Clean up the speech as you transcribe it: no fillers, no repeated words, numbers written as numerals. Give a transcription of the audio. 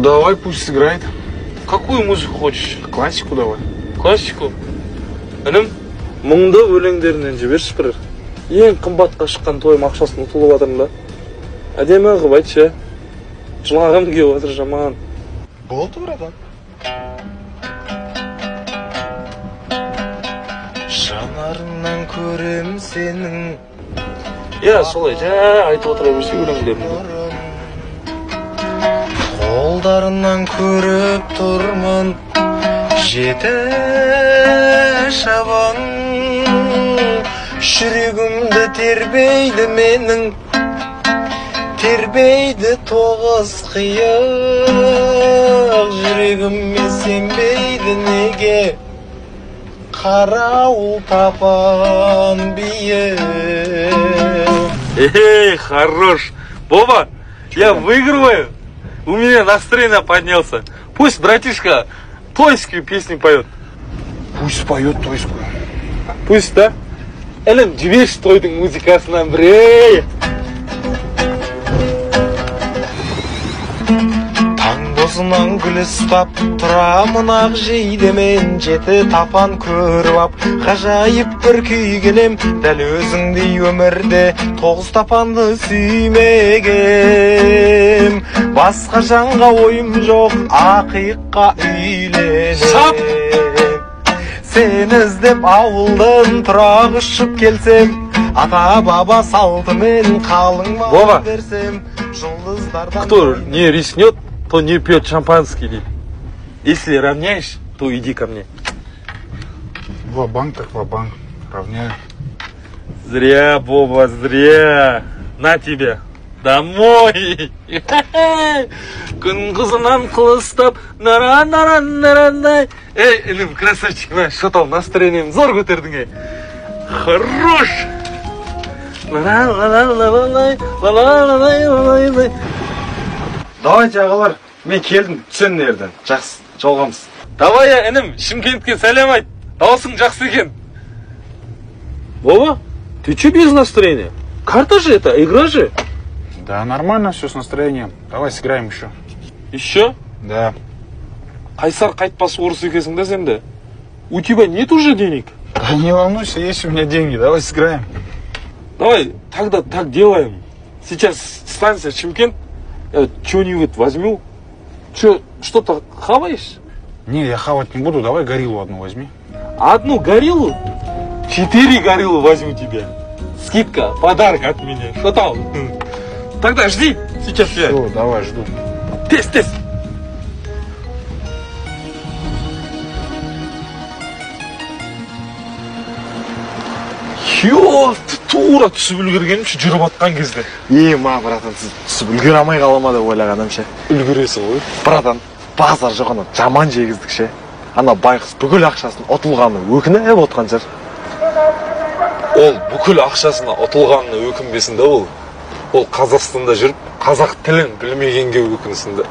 давай, пусть сыграет. Какую музыку хочешь? Классику давай. Классику? Інім, мұңды өлеңдерінен жіберші бір. Ең қымбатқа шыққан тойым ақшасын ұтылып жатырмын да. Әдемі қылып айтшы. Жылағым келіп жатыр жаман. Болды, братан. Жанарыңнан көрем сенің. Я, солай, айтып отыра берсе өлеңдерімді. Қолдарынан көріп тұрмын, жеті шабан. Жүрегімді тербейді менің, тербейді тоғыз қиық. Жүрегіме сенбейді неге, қарауыл тапан биік. Эй, хорош! Боба, я выигрываю! У меня настроение поднялся. Пусть братишка тойскую песню поет. Пусть поет тойскую. Пусть, да? Элем, жіберші тойдың музыкасынан бірей. Таң бозынан гүл ұстап тұрамын ақ жейдемен, жеті тапан көріп ап, ғажайып бір күй келем. Дәл өзіңдей өмірде тоғыз тапанды сүймегем. Басқа жанға ойым жоқ, ақиыққа үйленем. Сен іздеп ауылдан тұрақ ұшып келсем, ата баба салтымен қалың мал берсем, жұлдыздардан... Кто не рискнет, то не пьет шампанский. Если равняешь, то иди ко мне. Ва-банк так ва-банк. Равняю. Зря, Боба, зря. На тебе. Домой. Күн қызынан қылыстап, нара-нара-нара-най. Эй, інім, красавчик, что там, настроением зор көтердің, Хорош. Давайте, ағалар, мен келдім, түсен нерден. Жақсы, жолғамыз. Давай, інім, Шымкентке сәлем айт. Даусың жақсы екен. Боба, ты че без настроения? Карта же это, игра же. Да, нормально все с настроением. Давай сыграем еще. Еще? Да. Қайсар қайтпас орыс екесің да сенде. У тебя нет уже денег? Да не волнуйся, есть у меня деньги. Давай сыграем. Давай, тогда так делаем. Сейчас станция Шымкент. Что-нибудь возьму. Что-то хаваешь? Не, я хавать не буду. Давай гориллу одну возьми. Одну гориллу? 4 гориллу возьму тебе. Скидка, подарок от меня. Что там? Тогда жди. Сейчас я. Все, давай, жду. Тес. Йо, тура түсіп үлгергенімше жүріп атқан кезде. Ма, братан, сіз түсіп үлгер алмай қалама деп ойлағаным ше. Үлгересің ғой. Братан, базар жоқ, ана жаман жегіздік ше. Ана байқыз бүкіл ақшасын ұтылғаны өкініп отқан жер. Ол бүкіл ақшасына ұтылғанына өкінбесін де ол. Ол Қазақстанда жүріп, қазақ тілін білмегенге өкінсін де.